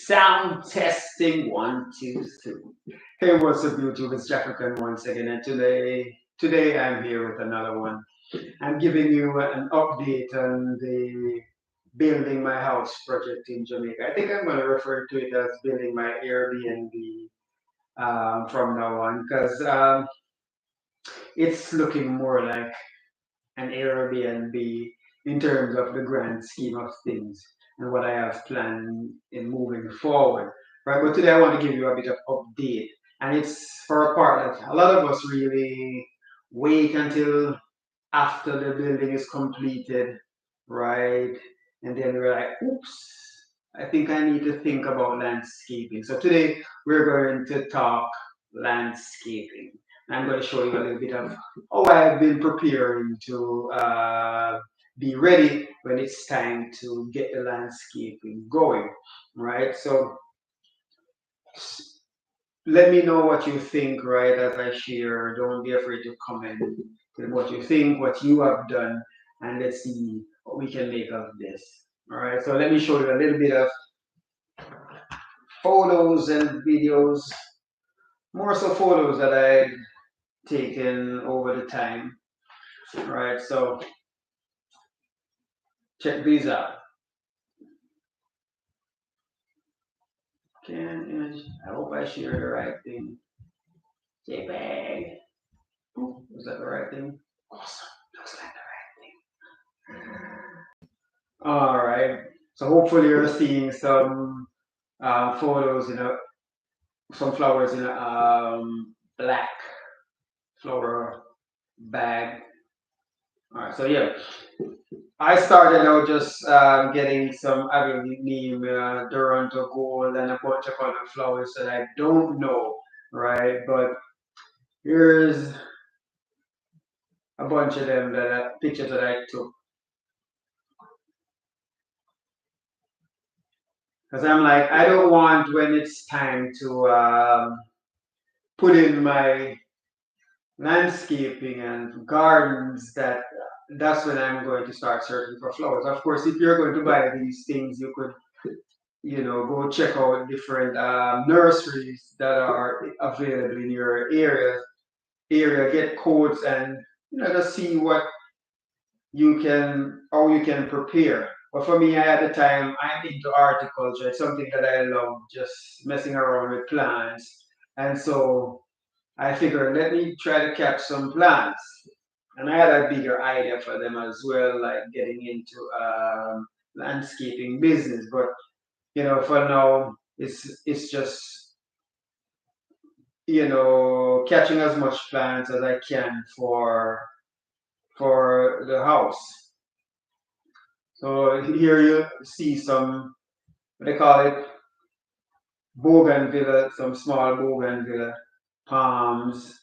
Sound testing, one, two, three. Hey, what's up, YouTube? It's Jefferson once again, and today I'm here with another one. I'm giving you an update on the building my house project in Jamaica. I think I'm going to refer to it as building my Airbnb from now on, because it's looking more like an Airbnb in terms of the grand scheme of things and what I have planned in moving forward. Right, but today I want to give you a bit of update, and it's for a part that a lot of us really wait until after the building is completed, right? And then we're like, oops, I think I need to think about landscaping. So today we're going to talk landscaping. I'm going to show you a little bit of how I've been preparing to be ready when it's time to get the landscaping going, right? So let me know what you think, right, as I share. Don't be afraid to comment what you think, what you have done, and let's see what we can make of this. All right, so let me show you a little bit of photos and videos, more so photos that I've taken over the time. All right, so check these out. Image. I hope I share the right thing. JPEG. Was that the right thing? Awesome. Looks like the right thing. All right. So hopefully you're seeing some photos, some flowers in a black flower bag. All right. So yeah, I started out just getting some Avenue Toronto Gold and a bunch of other flowers that I don't know, right? But here's a bunch of them pictures that I took. Because I'm like, I don't want when it's time to put in my landscaping and gardens that's when I'm going to start searching for flowers. Of course, if you're going to buy these things, you could, go check out different nurseries that are available in your area, get quotes and, just see how you can prepare. But for me, at the time, I'm into horticulture. It's something that I love, just messing around with plants. And so I figured, let me try to catch some plants. And I had a bigger idea for them as well, like getting into landscaping business. But for now, it's just catching as much plants as I can for the house. So here you see some, what they call it, bougainvillea, some small bougainvillea palms.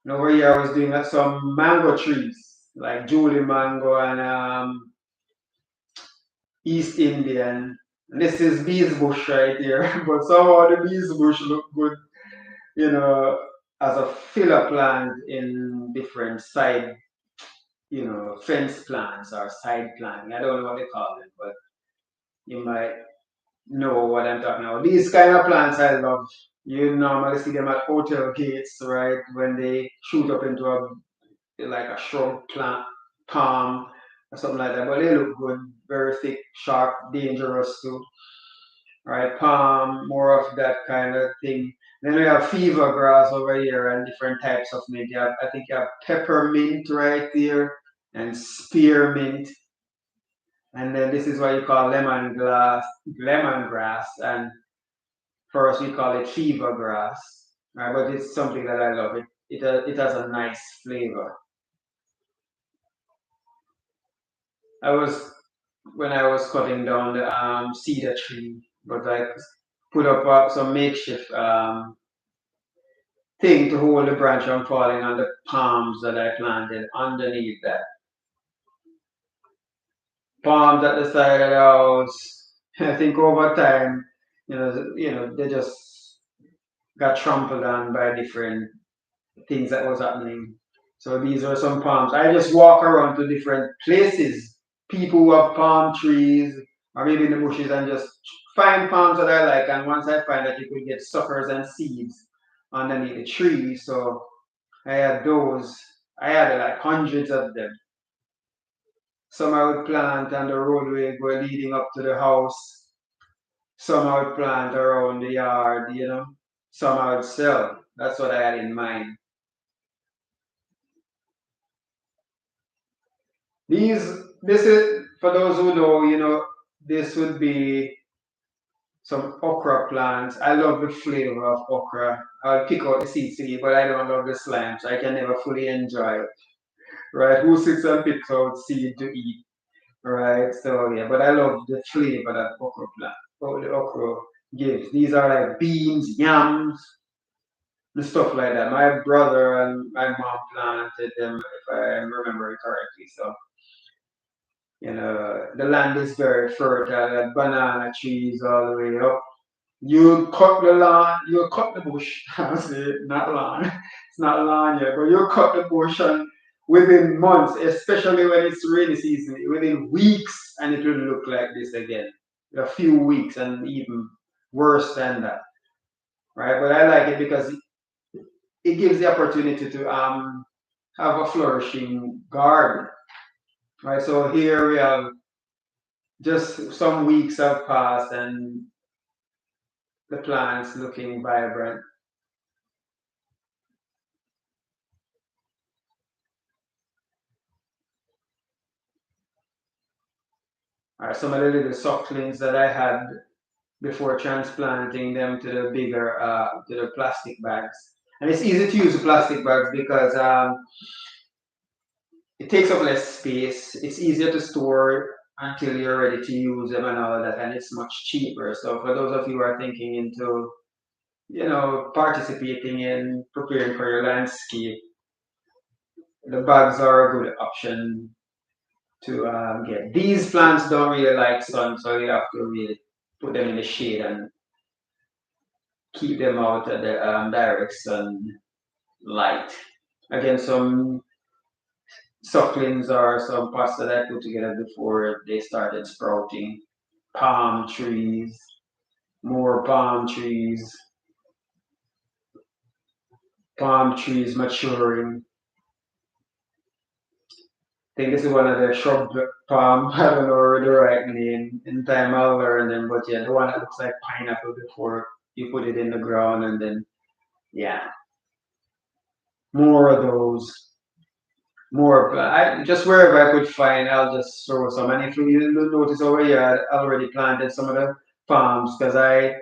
Over here I was doing some mango trees, like Julie mango and East Indian. And this is bees bush right here, but somehow the bees bush look good, as a filler plant in different side, fence plants or side planting. I don't know what they call it, but you might know what I'm talking about. These kind of plants I love. You normally see them at hotel gates, right? When they shoot up into like a shrub plant, palm, or something like that. But they look good, very thick, sharp, dangerous too. Right? Palm, more of that kind of thing. Then we have fever grass over here and different types of mint. I think you have peppermint right there and spearmint. And then this is what you call lemongrass, and for us we call it fever grass. Right? But it's something that I love. It has a nice flavor. When I was cutting down the cedar tree, but I put up some makeshift thing to hold the branch from falling on the palms that I planted underneath that. Palms at the side of the house. I think over time, they just got trampled on by different things that was happening. So these are some palms. I just walk around to different places, people who have palm trees, or maybe in the bushes, and just find palms that I like, and once I find that you could get suckers and seeds underneath the tree, so I had those. I had like hundreds of them. Some I would plant on the roadway going leading up to the house. Some I would plant around the yard, Some I would sell. That's what I had in mind. This is, for those who know, this would be some okra plants. I love the flavor of okra. I'll pick out the seeds to eat, but I don't love the slime, so I can never fully enjoy it. Right? Who sits and picks out seed to eat? Right? So yeah, but I love the flavor that okra plant, or the okra gives. These are like beans, yams, and stuff like that. My brother and my mom planted them, if I remember it correctly. So the land is very fertile. And banana trees all the way up. You cut the lawn, you cut the bush. I say not lawn. It's not lawn yet, but you cut the bush and within months, especially when it's rainy season, within weeks, and it will look like this again. A few weeks and even worse than that. Right? But I like it because it gives the opportunity to have a flourishing garden. Right. So here we have just some weeks have passed and the plants looking vibrant. Are some of the little sucklings that I had before transplanting them to the bigger to the plastic bags. And it's easy to use the plastic bags because it takes up less space. It's easier to store until you're ready to use them and all that, and it's much cheaper. So for those of you who are thinking into, participating in preparing for your landscape, the bags are a good option to get. These plants don't really like sun, so you have to really put them in the shade and keep them out of the direct sunlight. Again, some sucklings or some pots that I put together before they started sprouting. Palm trees, more palm trees maturing. I think this is one of the shrub palm. I don't know the right name. In time I'll learn them, but yeah, the one that looks like pineapple before you put it in the ground, and then yeah, more of those. More, I just wherever I could find, I'll just throw some. And if you notice over here, I already planted some of the palms because I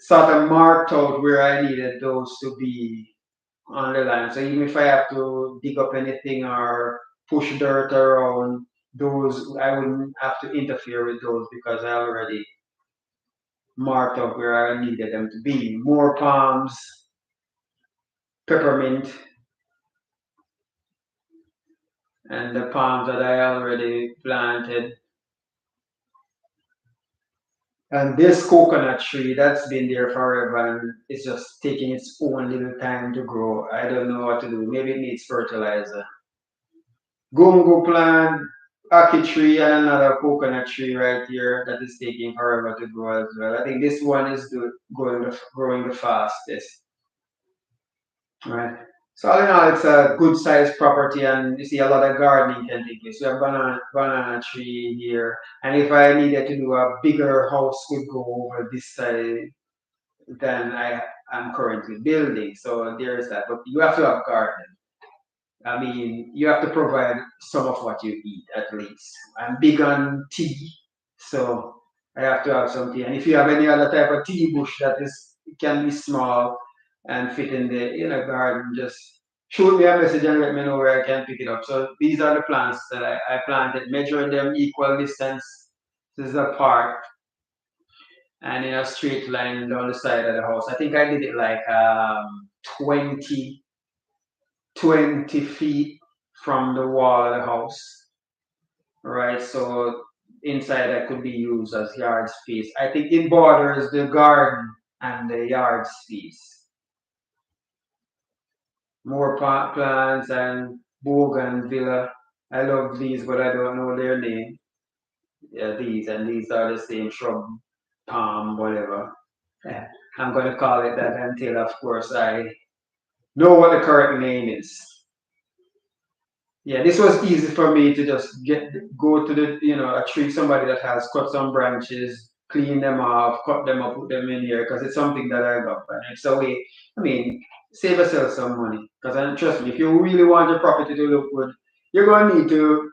sort of marked out where I needed those to be on the line. So even if I have to dig up anything or push dirt around, those I wouldn't have to interfere with those because I already marked out where I needed them to be. More palms, peppermint, and the palms that I already planted. And this coconut tree that's been there forever and it's just taking its own little time to grow. I don't know what to do. Maybe it needs fertilizer. Gungo plant, ackee tree, and another coconut tree right here that is taking forever to grow as well. I think this one is growing the fastest. Right. So all in all, it's a good sized property, and you see a lot of gardening can take place. We have banana tree here, and if I needed to do a bigger house, could go over this side than I am currently building. So there is that. But you have to have garden. I mean, you have to provide some of what you eat at least. I'm big on tea, so I have to have some tea. And if you have any other type of tea bush that is can be small and fit in the garden, just shoot me a message and let me know where I can pick it up. So these are the plants that I planted, measuring them equal distance. This is apart and in a straight line down the side of the house. I think I did it like 20, 20 feet from the wall of the house, right? So inside that could be used as yard space. I think it borders the garden and the yard space. More plants and bougainvillea. I love these, but I don't know their name. Yeah, these are the same shrub palm, whatever. Yeah, I'm going to call it that until, of course, I know what the correct name is. Yeah, this was easy for me to just go to the, a tree, somebody that has cut some branches, clean them off, cut them up, put them in here, because it's something that I love. And it's a way, I mean, save yourself some money. Because trust me, if you really want your property to look good, you're going to need to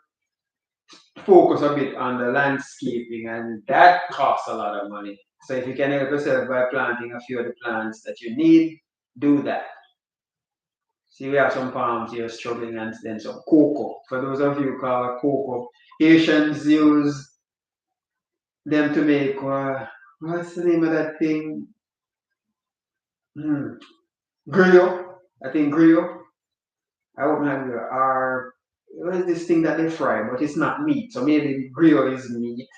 focus a bit on the landscaping, and that costs a lot of money. So if you can help yourself by planting a few of the plants that you need, do that. See, we have some palms here struggling, and then some cocoa. For those of you who call cocoa, Haitians use them to make what's the name of that thing? Griot. I think griot. I hope not griot. Or what is this thing that they fry, but it's not meat. So maybe griot is meat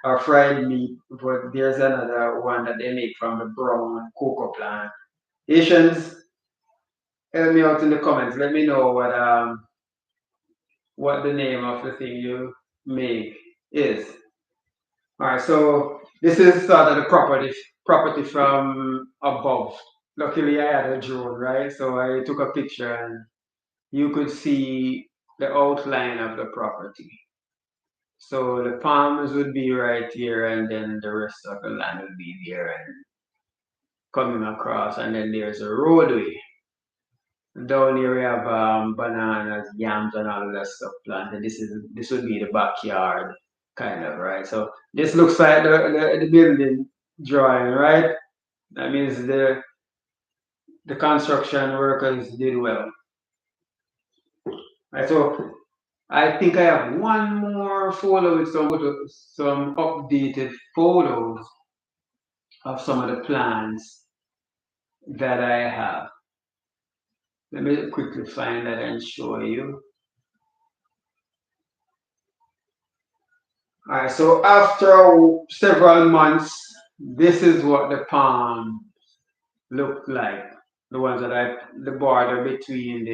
or fried meat. But there's another one that they make from the brown cocoa plant. Haitians, help me out in the comments. Let me know what the name of the thing you make is. All right, so this is sort of the property from above. Luckily, I had a drone, right? So I took a picture, and you could see the outline of the property. So the palms would be right here, and then the rest of the land would be there and coming across, and then there's a roadway. Down here we have bananas, yams, and all of that stuff planted. This would be the backyard, kind of, right? So this looks like the building drawing, right? That means the construction workers did well. Right, so I think I have one more photo with some updated photos of some of the plants that I have. Let me quickly find that and show you. All right, so after several months, this is what the palm looked like. The ones the border between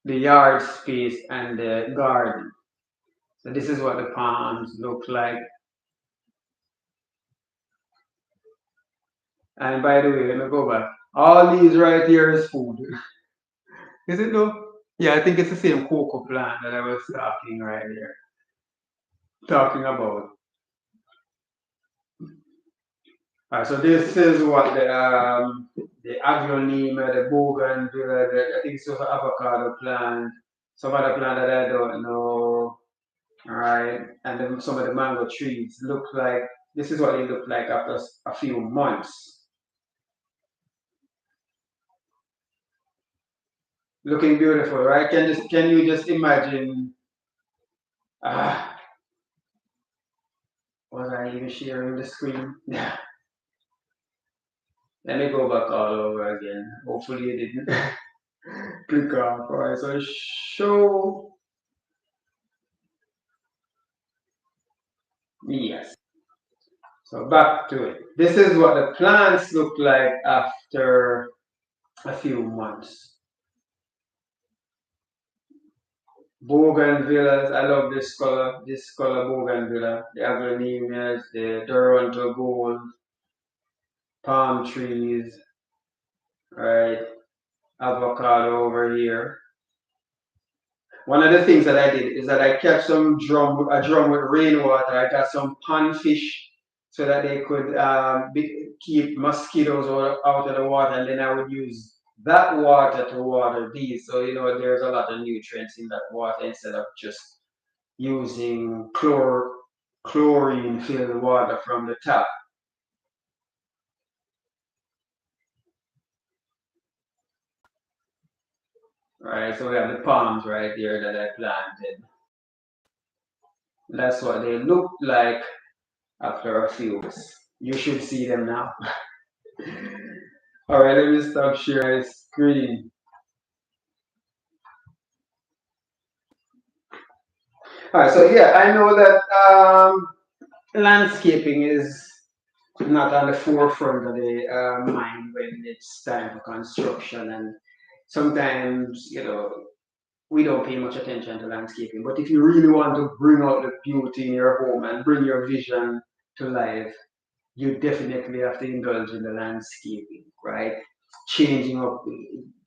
the yard space and the garden. So this is what the palms look like. And by the way, let me go back. All these right here is food. Is it though? Yeah, I think it's the same cocoa plant that I was talking about. All right, so this is what the aglaonema, the bougainvillea, I think it's also avocado plant, some other plant that I don't know. All right, and then some of the mango trees look like this is what they look like after a few months. Looking beautiful, right? Can you just imagine? Was I even sharing the screen? Yeah. Let me go back all over again. Hopefully you didn't click off. All right, so show. Yes. So back to it. This is what the plants look like after a few months. Bougainvilleas, I love this color bougainvillea, the aglaonemias, the Toronto gold, palm trees, right? Avocado over here. One of the things that I did is that I kept a drum with rainwater. I got some panfish so that they could keep mosquitoes out of the water, and then I would use that water to water these. So there's a lot of nutrients in that water instead of just using chlorine filled water from the tap. Right, so we have the palms right here that I planted. That's what they look like after a few weeks. You should see them now. All right, let me stop sharing screen. All right, so yeah, I know that landscaping is not on the forefront of the mind when it's time for construction, and sometimes we don't pay much attention to landscaping. But if you really want to bring out the beauty in your home and bring your vision to life, you definitely have to indulge in the landscaping, right? Changing up,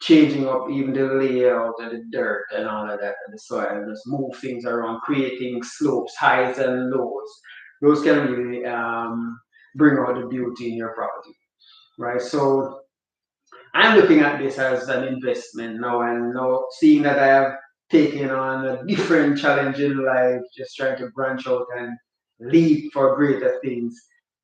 changing up even the layout of the dirt and all of that and the soil, just move things around, creating slopes, highs and lows. Those can really bring out the beauty in your property, right? So I'm looking at this as an investment now, and now seeing that I have taken on a different challenge in life, just trying to branch out and leap for greater things.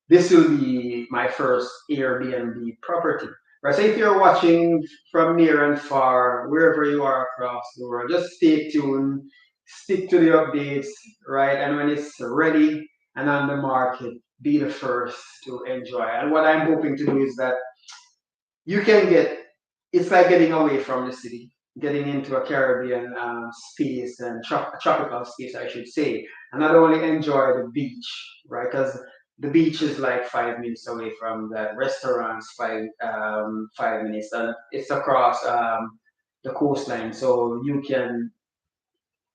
This will be my first Airbnb property. Right. So if you're watching from near and far, wherever you are across the world, just stay tuned, stick to the updates, right? And when it's ready and on the market, be the first to enjoy. And what I'm hoping to do is that you can get, it's like getting away from the city, getting into a Caribbean space and a tropical space, I should say, and not only enjoy the beach, right? Because the beach is like 5 minutes away from the restaurants, 5 minutes, and it's across the coastline, so you can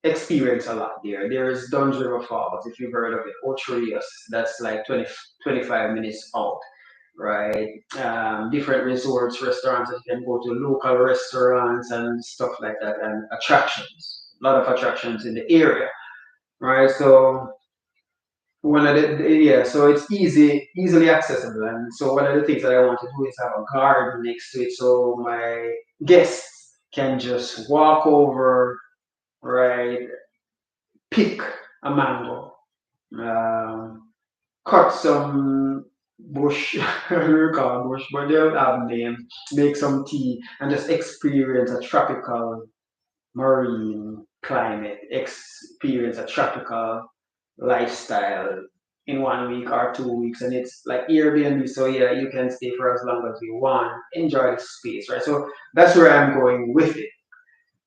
experience a lot there. There's Duns River Falls, if you've heard of it, Ocherius, that's like 25 minutes out, right? Different resorts, restaurants that you can go to, local restaurants and stuff like that, and attractions. A lot of attractions in the area, right? So one of yeah, so it's easily accessible, and so one of the things that I want to do is have a garden next to it, so my guests can just walk over, right? Pick a mango, um, cut some bush, we call bush, but they don't have names, make some tea, and just experience a tropical marine climate, experience a tropical lifestyle in 1 week or 2 weeks. And it's like Airbnb, so yeah, you can stay for as long as you want, enjoy the space, right? So that's where I'm going with it,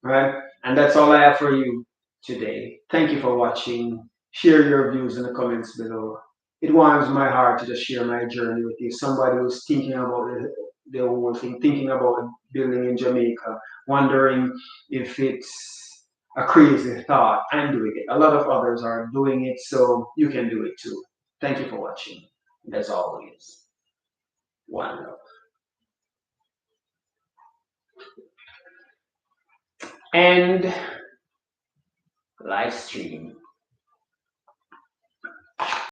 right? And that's all I have for you today. Thank you for watching. Share your views in the comments below. It warms my heart to just share my journey with you. Somebody who's thinking about the whole thing, thinking about building in Jamaica, wondering if it's a crazy thought. I'm doing it. A lot of others are doing it, so you can do it too. Thank you for watching. And as always, one love. And live stream.